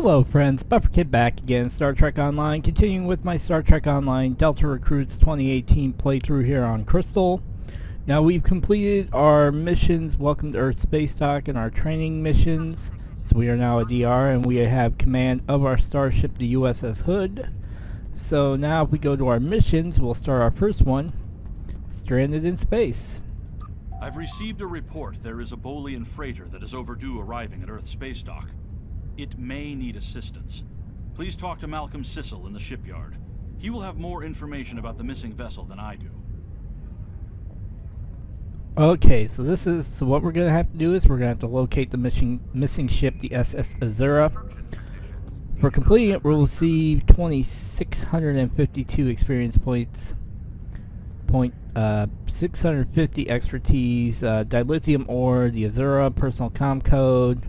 Hello friends, Bufferkid back again, Star Trek Online, continuing with my Star Trek Online Delta Recruits 2018 playthrough here on Crystal. Now we've completed our missions, Welcome to Earth Space Dock, and our training missions. So we are now a DR and we have command of our starship, the USS Hood. So now if we go to our missions, we'll start our first one, Stranded in Space. I've received a report there is a Bolian freighter that is overdue arriving at Earth Space Dock. It may need assistance. Please talk to Malcolm Sissel in the shipyard. He will have more information about the missing vessel than I do. Okay, so what we're going to have to do is we're going to have to locate the missing ship, the SS Azura. For completing it, we'll receive 2,652 experience points, 650 expertise, dilithium ore, the Azura, personal comm code,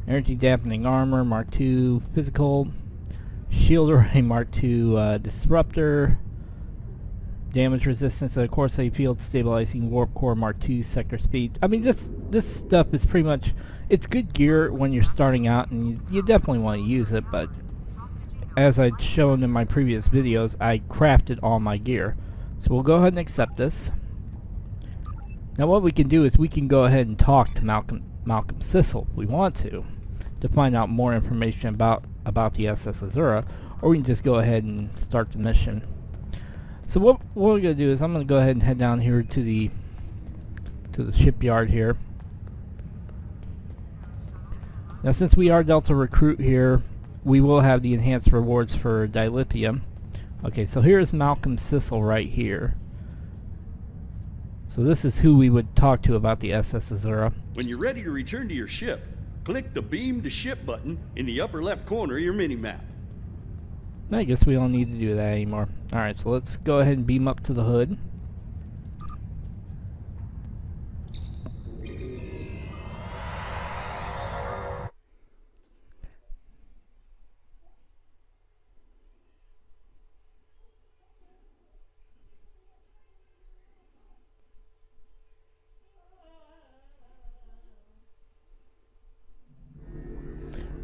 energy dampening armor, Mark II, physical, shield array, Mark II, disruptor, damage resistance, and of course a field stabilizing warp core, Mark II, sector speed. I mean, this stuff is pretty much, it's good gear when you're starting out, and you definitely want to use it, but as I'd shown in my previous videos, I crafted all my gear. So we'll go ahead and accept this. Now what we can do is we can go ahead and talk to Malcolm Sissel if we want to find out more information about the SS Azura, or we can just go ahead and start the mission. So what we're going to do is I'm going to go ahead and head down here to the shipyard here. Now since we are Delta Recruit here, we will have the enhanced rewards for dilithium. Okay, so here's Malcolm Sissel right here. So this is who we would talk to about the SS Azura. When you're ready to return to your ship, click the Beam to Ship button in the upper left corner of your mini-map. I guess we don't need to do that anymore. Alright, so let's go ahead and beam up to the hood.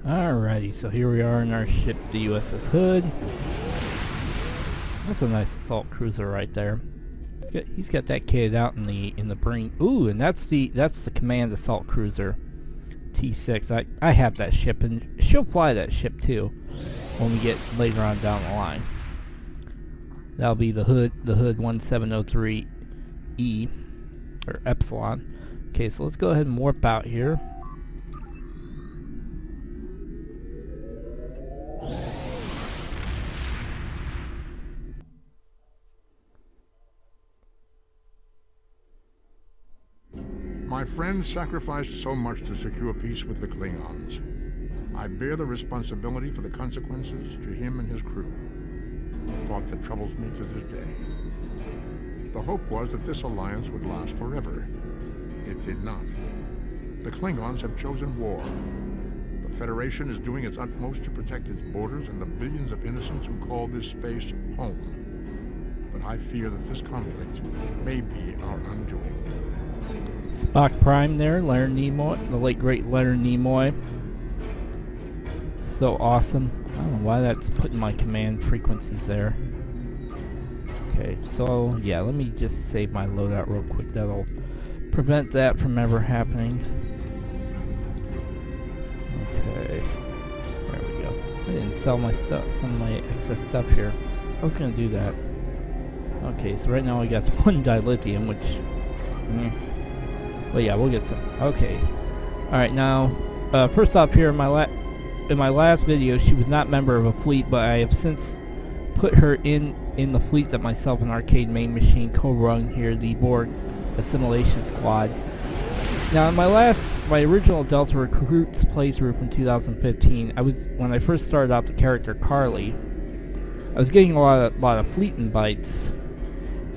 Alrighty, so here we are in our ship, the USS Hood. That's a nice assault cruiser right there. He's got that kitted out in the brain. Ooh, and that's the command assault cruiser, T6. I have that ship, and she'll fly that ship too when we get later on down the line. That'll be the Hood 1703E or Epsilon. Okay, so let's go ahead and warp out here. My friends sacrificed so much to secure peace with the Klingons. I bear the responsibility for the consequences to him and his crew. A thought that troubles me to this day. The hope was that this alliance would last forever. It did not. The Klingons have chosen war. The Federation is doing its utmost to protect its borders and the billions of innocents who call this space home. But I fear that this conflict may be our undoing. Spock Prime there, Leonard Nimoy, the late great Leonard Nimoy. So awesome. I don't know why that's putting my command frequencies there. Okay, so yeah, let me just save my loadout real quick. That'll prevent that from ever happening. Okay, there we go. I didn't sell my stuff, some of my excess stuff here. I was gonna do that. Okay, so right now I got one dilithium, which well, yeah, we'll get some. Okay. Alright, now, first off here, in my last video, she was not a member of a fleet, but I have since put her in the fleet that myself and Arcade Main Machine co-run here, the Borg Assimilation Squad. Now, in my original Delta Recruits playthrough from 2015, when I first started out the character Carly, I was getting a lot of fleet invites.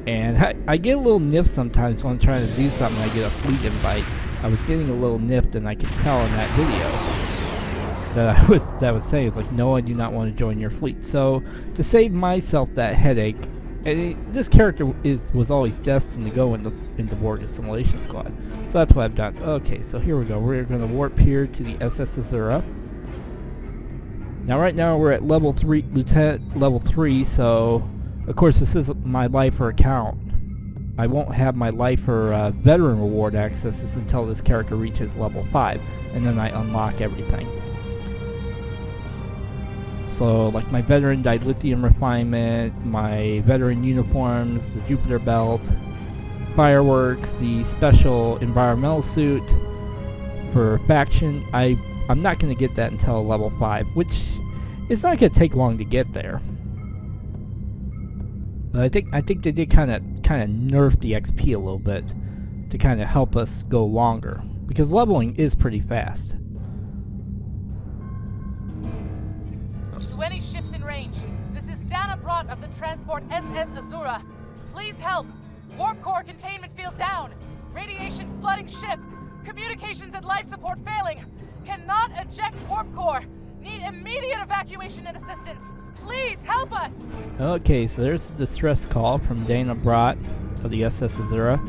And I get a little nipped sometimes when I'm trying to do something. I get a fleet invite. I was getting a little nipped, and I could tell in that video that I was saying, it's like, no, I do not want to join your fleet. So to save myself that headache, this character was always destined to go into Borg Assimilation Squad. So that's what I've done. Okay, so here we go. We're going to warp here to the SS Azura. Now right now we're at level 3, Lieutenant level 3, so of course this is my lifer account. I won't have my lifer veteran reward accesses until this character reaches level 5, and then I unlock everything. So like my veteran dilithium refinement, my veteran uniforms, the Jupiter belt, fireworks, the special environmental suit for faction. I'm not going to get that until level 5, which is not going to take long to get there. But I think they did kind of nerf the XP a little bit to kind of help us go longer, because leveling is pretty fast. To any ships in range, this is Dana Brott of the transport SS Azura. Please help. Warp core containment field down. Radiation flooding ship. Communications and life support failing. Cannot eject warp core. Need immediate evacuation and assistance. Please help us. Okay, so there's a distress call from Dana Brott of the SS Azura,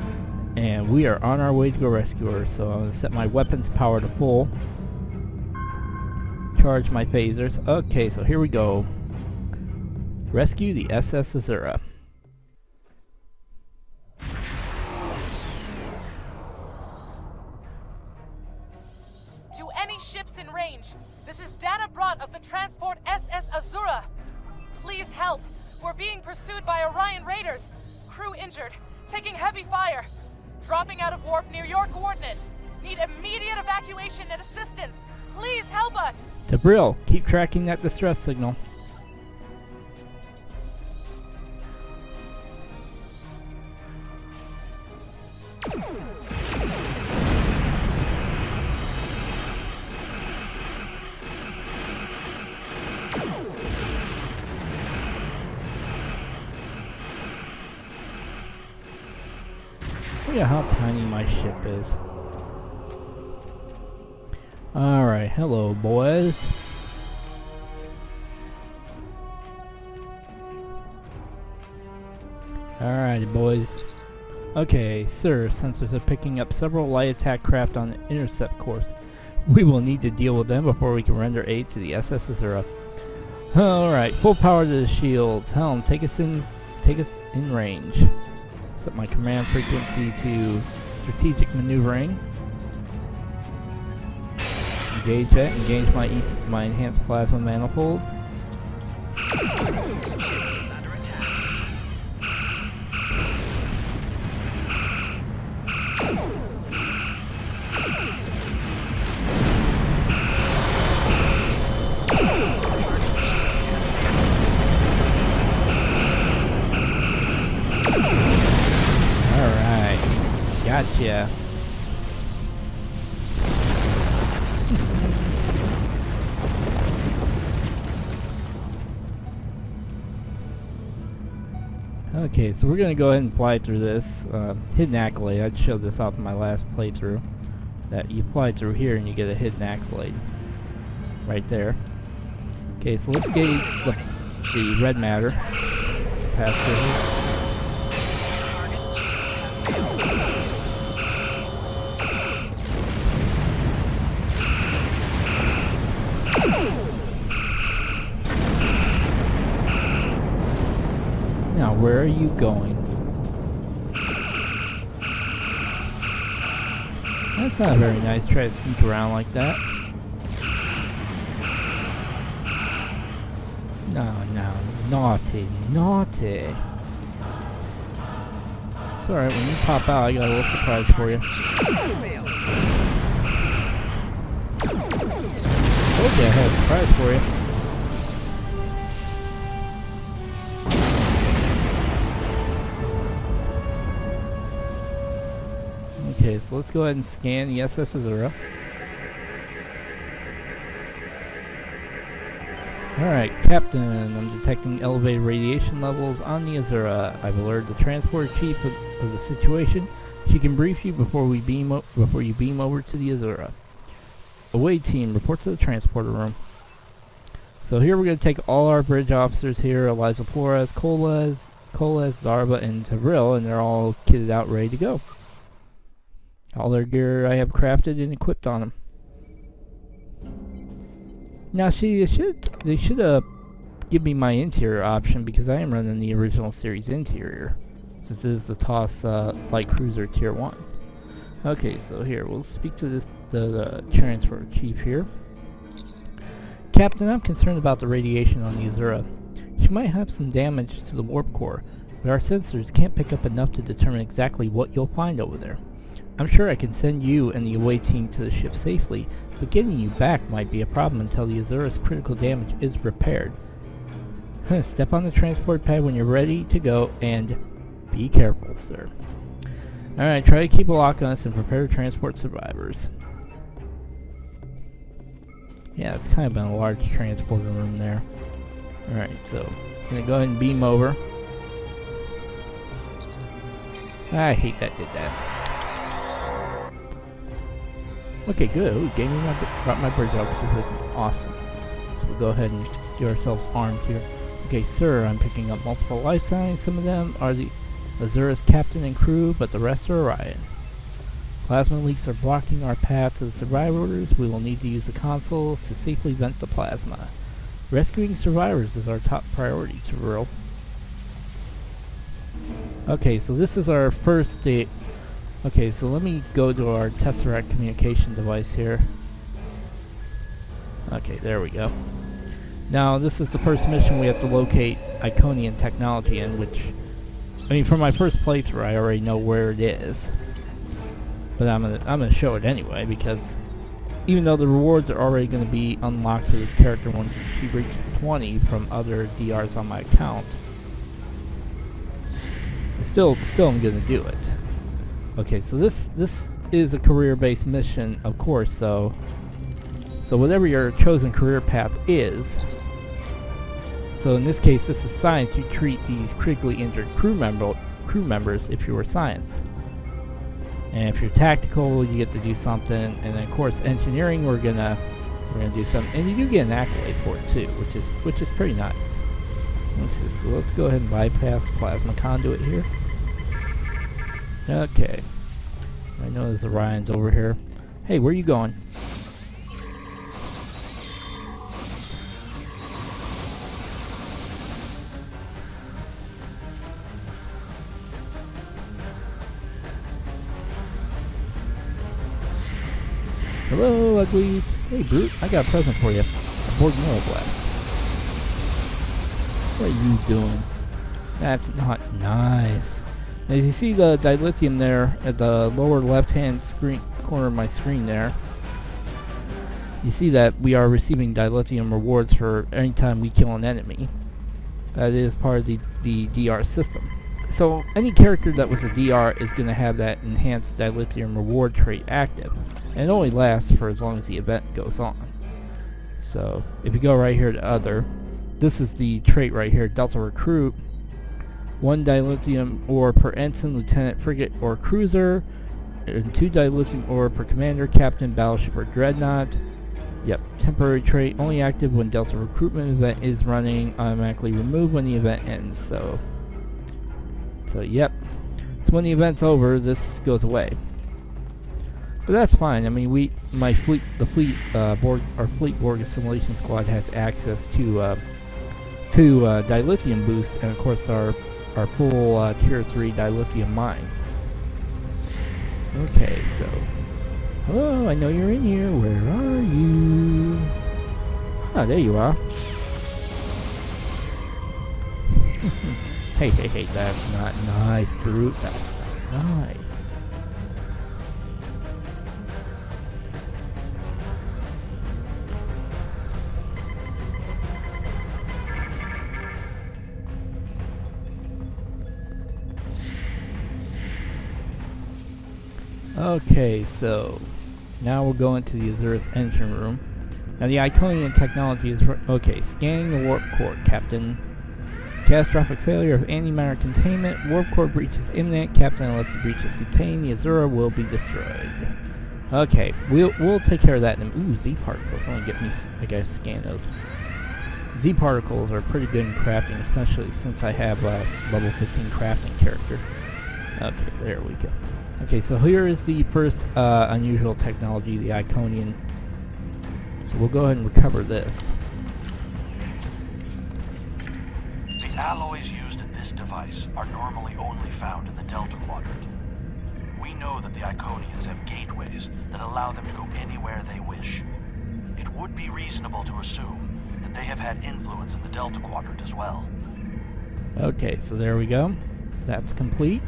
and we are on our way to go rescue her. So I'm going to set my weapons power to full. Charge my phasers. Okay, so here we go. Rescue the SS Azura. To any ships in range, this is Dana Brott of the transport SS Azura. Please help. We're being pursued by Orion raiders. Crew injured, taking heavy fire. Dropping out of warp near your coordinates. Need immediate evacuation and assistance. Please help us. Tabril, keep tracking that distress signal. Look at how tiny my ship is. Alright, hello boys. Alrighty boys. Okay, sir, sensors are picking up several light attack craft on the intercept course. We will need to deal with them before we can render aid to the SS Azura. Alright, full power to the shields. Helm, take us in range. Set my command frequency to strategic maneuvering. Engage that. Engage my enhanced plasma manifold. Under attack. Alright. Gotcha. Okay, so we're going to go ahead and fly through this. Hidden accolade. I showed this off in my last playthrough. That you fly through here and you get a hidden accolade. Right there. Okay, so let's gauge the red matter. Pass through here. Now, where are you going? That's not very nice. Try to sneak around like that. No, naughty, naughty. It's alright, when you pop out, I got a little surprise for you. Okay, I had a surprise for you. Okay, so let's go ahead and scan the SS Azura. Alright, Captain, I'm detecting elevated radiation levels on the Azura. I've alerted the transport chief of the situation. She can brief you before you beam over to the Azura. Away team, report to the transporter room. So here we're going to take all our bridge officers here, Eliza Flores, Coles, Zarba, and Tavril, and they're all kitted out, ready to go. All their gear I have crafted and equipped on them. Now, see, they should give me my interior option, because I am running the original series interior, since it is the TOS Light Cruiser Tier 1. Okay, so here, we'll speak to the transport chief here. Captain, I'm concerned about the radiation on the Azura. She might have some damage to the warp core, but our sensors can't pick up enough to determine exactly what you'll find over there. I'm sure I can send you and the away team to the ship safely, but getting you back might be a problem until the Azura's critical damage is repaired. Step on the transport pad when you're ready to go, and be careful, sir. Alright, try to keep a lock on us and prepare to transport survivors. Yeah, it's kind of been a large transporter room there. Alright, so I'm gonna go ahead and beam over. I hate that did that. Okay, good. Ooh, gave me brought my bridge officer with me. Awesome. So we'll go ahead and get ourselves armed here. Okay, sir, I'm picking up multiple life signs. Some of them are the Azura's captain and crew, but the rest are Orion. Plasma leaks are blocking our path to the survivors. We will need to use the consoles to safely vent the plasma. Rescuing survivors is our top priority, Tyrell. Okay, so this is our first date. Okay, so let me go to our Tesseract communication device here. Okay, there we go. Now, this is the first mission we have to locate Iconian technology in, which, I mean, for my first playthrough, I already know where it is. But I'm gonna show it anyway, because even though the rewards are already gonna be unlocked for this character when she reaches 20 from other DRs on my account, still I'm gonna do it. Okay, so this is a career-based mission, of course. So whatever your chosen career path is. So in this case, this is science. You treat these critically injured crew members if you were science. And if you're tactical, you get to do something. And then of course engineering, we're gonna do something. And you do get an accolade for it too, which is pretty nice. So let's go ahead and bypass the plasma conduit here. Okay. I know there's Orion's over here. Hey, where are you going? Hello, uglies. Hey, Brute, I got a present for you. A Borg Neuroblast. What are you doing? That's not nice. As you see the dilithium there at the lower left-hand corner of my screen there, you see that we are receiving dilithium rewards for any time we kill an enemy. That is part of the DR system. So any character that was a DR is going to have that enhanced dilithium reward trait active. And it only lasts for as long as the event goes on. So if you go right here to other, this is the trait right here, Delta Recruit. 1 dilithium ore per ensign, lieutenant, frigate, or cruiser. And 2 dilithium ore per commander, captain, battleship, or dreadnought. Yep, temporary trait, only active when Delta recruitment event is running, automatically removed when the event ends. So yep. So when the event's over, this goes away. But that's fine. I mean, our fleet Borg assimilation squad has access to dilithium boost, and of course our full tier 3 dilithium mine. Okay, so hello, I know you're in here. Where are you? Oh, there you are. Hey, that's not nice, Brute. That's not nice. Okay, so now we'll go into the Azura's engine room. Now the Iconian technology is okay. Scanning the warp core, Captain. Catastrophic failure of anti-matter containment. Warp core breach is imminent, Captain. Unless the breach is contained, the Azura will be destroyed. Okay, we'll take care of that. Ooh, Z particles. I want to get me. I gotta scan those. Z particles are pretty good in crafting, especially since I have a level 15 crafting character. Okay, there we go. Okay, so here is the first unusual technology, the Iconian So we'll go ahead and recover this. The alloys used in this device are normally only found in the Delta Quadrant. We know that the Iconians have gateways that allow them to go anywhere they wish. It would be reasonable to assume that they have had influence in the Delta Quadrant as well. Okay, so there we go. That's complete.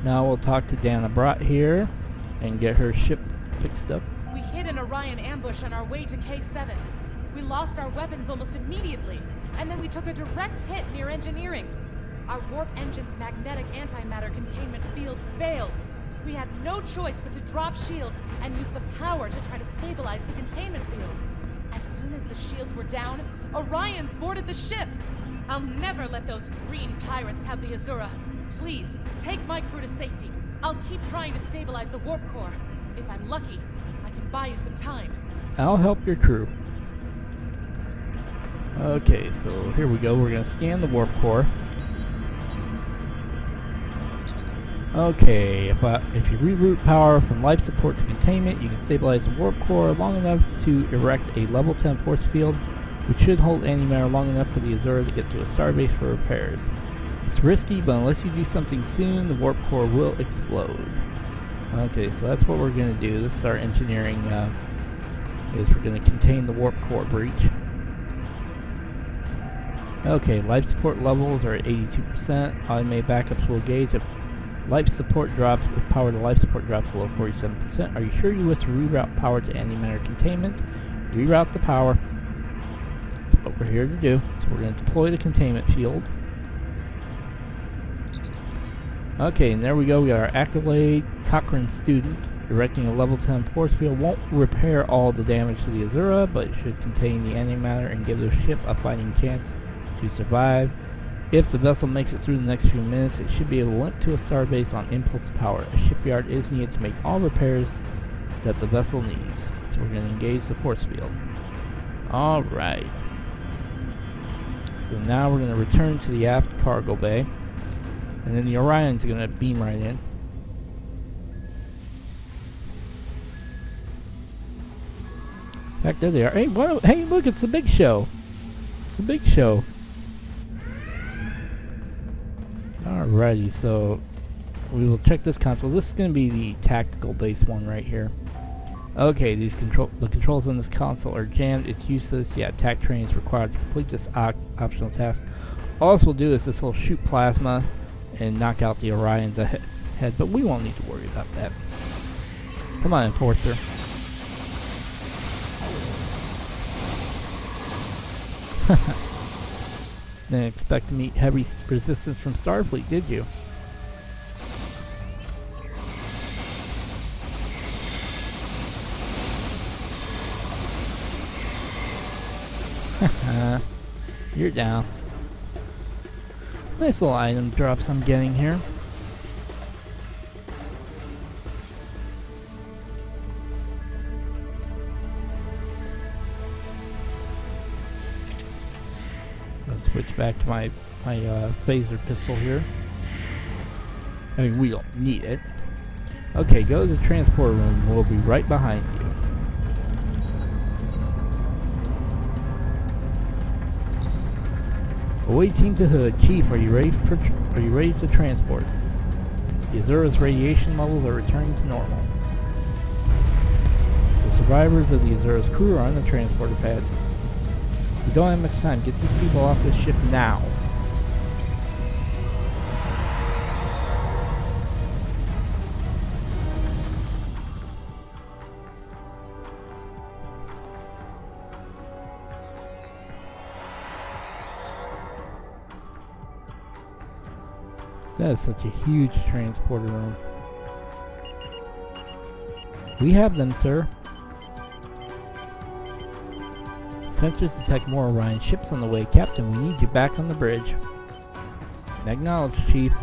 Now we'll talk to Dana Brott here and get her ship fixed up. We hit an Orion ambush on our way to K7. We lost our weapons almost immediately, and then we took a direct hit near engineering. Our warp engine's magnetic antimatter containment field failed. We had no choice but to drop shields and use the power to try to stabilize the containment field. As soon as the shields were down, Orions boarded the ship. I'll never let those green pirates have the Azura. Please, take my crew to safety. I'll keep trying to stabilize the warp core. If I'm lucky, I can buy you some time. I'll help your crew. Okay, so here we go. We're going to scan the warp core. Okay, if you reroute power from life support to containment, you can stabilize the warp core long enough to erect a level 10 force field, which should hold antimatter long enough for the Azura to get to a starbase for repairs. It's risky, but unless you do something soon, the warp core will explode. Okay, so that's what we're going to do. This is our engineering, is we're going to contain the warp core breach. Okay, life support levels are at 82%. Automated backups will gauge if life support drops, if power to life support drops below 47%. Are you sure you wish to reroute power to antimatter containment? Reroute the power. That's what we're here to do. So we're going to deploy the containment field. Okay, and there we go. We got our accolade Cochrane student. Erecting a level 10 force field won't repair all the damage to the Azura, but it should contain the antimatter and give the ship a fighting chance to survive. If the vessel makes it through the next few minutes, it should be able to limp to a starbase on impulse power. A shipyard is needed to make all repairs that the vessel needs. So we're going to engage the force field. Alright. So now we're going to return to the aft cargo bay. And then the Orion's going to beam right in. Back there they are. Hey, hey, look, it's the Big Show. It's the Big Show. Alrighty, so we will check this console. This is going to be the tactical base one right here. Okay, the controls on this console are jammed. It's useless. Yeah, TAC training is required to complete this optional task. All this will do is this will shoot plasma and knock out the Orions ahead, but we won't need to worry about that. Come on, Enforcer. Didn't expect to meet heavy resistance from Starfleet, did you? You're down. Nice little item drops I'm getting here. Let's switch back to my phaser pistol here. I mean, we don't need it. Okay, go to the transport room. We'll be right behind you. Awaiting to hood. Chief, are you ready to transport? The Azura's radiation levels are returning to normal. The survivors of the Azura's crew are on the transporter pad. We don't have much time. Get these people off this ship now. That is such a huge transporter room. We have them, sir. Sensors detect more Orion ships on the way. Captain, we need you back on the bridge. Acknowledged, Chief.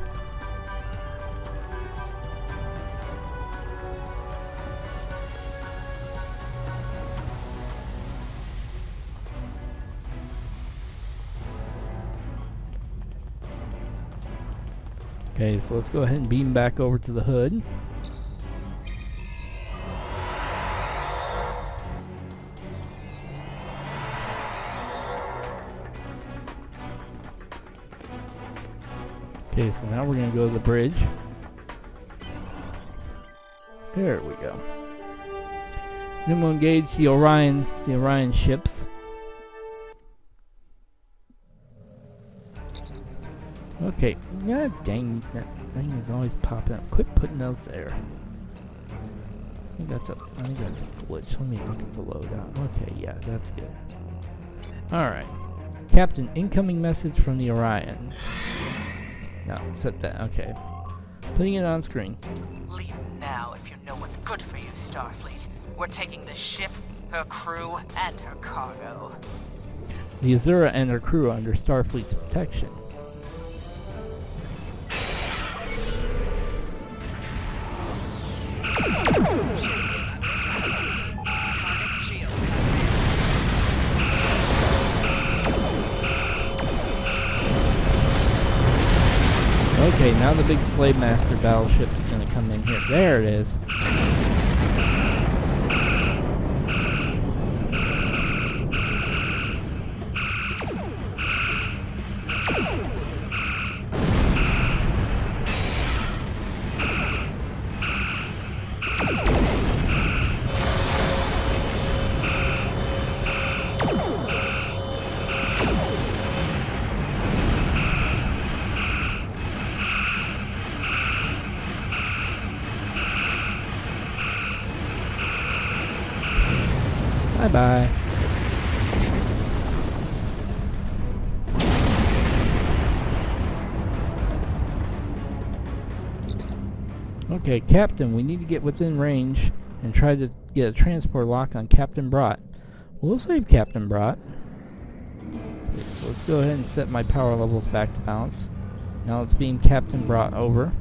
Okay, so let's go ahead and beam back over to the hood. Okay, so now we're gonna go to the bridge. There we go. Then we'll engage the Orion ships. Okay, god dang, that thing is always popping up. Quit putting those there. I think that's a glitch. Let me look at the loadout. Okay, yeah, that's good. Alright. Captain, incoming message from the Orion. No, set that. Okay. Putting it on screen. Leave now if you know what's good for you, Starfleet. We're taking the ship, her crew, and her cargo. The Azura and her crew are under Starfleet's protection. Okay, now the big Slave Master battleship is going to come in here. There it is. Bye-bye. Okay, Captain, we need to get within range and try to get a transport lock on Captain Brott. We'll save Captain Brott. Okay, so let's go ahead and set my power levels back to balance. Now let's beam Captain Brott over.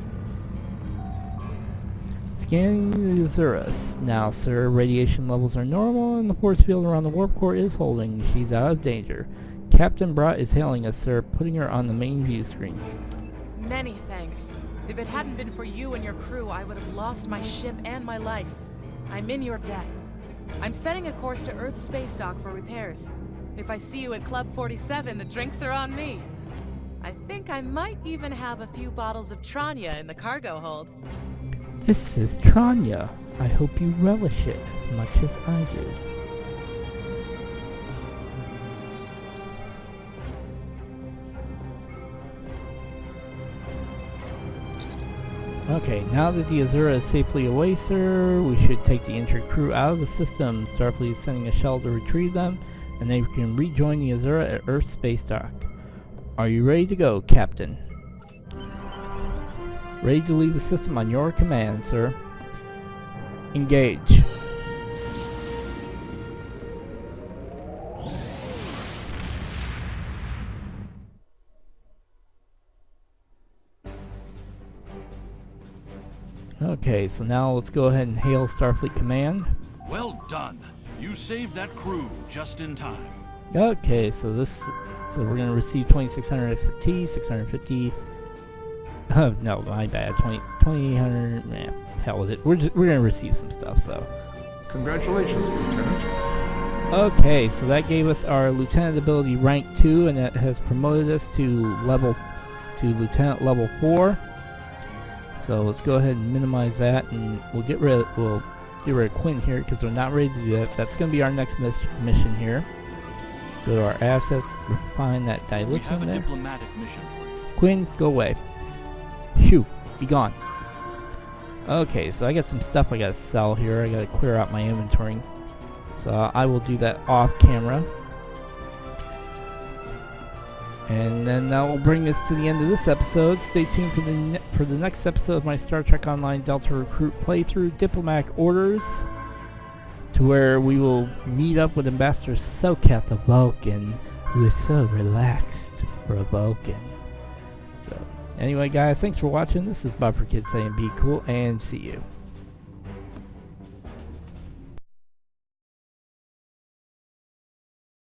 Scanning the Azura. Now, sir, radiation levels are normal and the force field around the warp core is holding. She's out of danger. Captain Brott is hailing us, sir, putting her on the main view screen. Many thanks. If it hadn't been for you and your crew, I would have lost my ship and my life. I'm in your debt. I'm setting a course to Earth space dock for repairs. If I see you at Club 47, the drinks are on me. I think I might even have a few bottles of Tranya in the cargo hold. This is Tranya. I hope you relish it as much as I do. Okay, now that the Azura is safely away, sir, we should take the injured crew out of the system. Starfleet is sending a shuttle to retrieve them, and they can rejoin the Azura at Earth space dock. Are you ready to go, Captain? Ready to leave the system on your command, sir. Engage. Okay, so now let's go ahead and hail Starfleet Command. Well done. You saved that crew just in time. Okay, so we're gonna receive 2,600 expertise, 650. Oh no, my bad. 2,800. Hell with it. We're gonna receive some stuff. So. Congratulations, Lieutenant. Okay, so that gave us our Lieutenant ability rank 2, and that has promoted us to Lieutenant level 4. So let's go ahead and minimize that, and we'll get rid of Quinn here because we're not ready to do that. That's going to be our next mission here. Go to our assets, refine that dilithium We have a there. diplomatic mission for you. Quinn, go away. Phew, be gone. Okay, so I got some stuff I gotta sell here. I gotta clear out my inventory. So I will do that off camera. And then that will bring us to the end of this episode. Stay tuned for the next episode of my Star Trek Online Delta Recruit playthrough, Diplomatic Orders, to where we will meet up with Ambassador Sokat the Vulcan, who is so relaxed for a Vulcan. So, anyway guys, thanks for watching. This is Bufferkid saying be cool, and see you.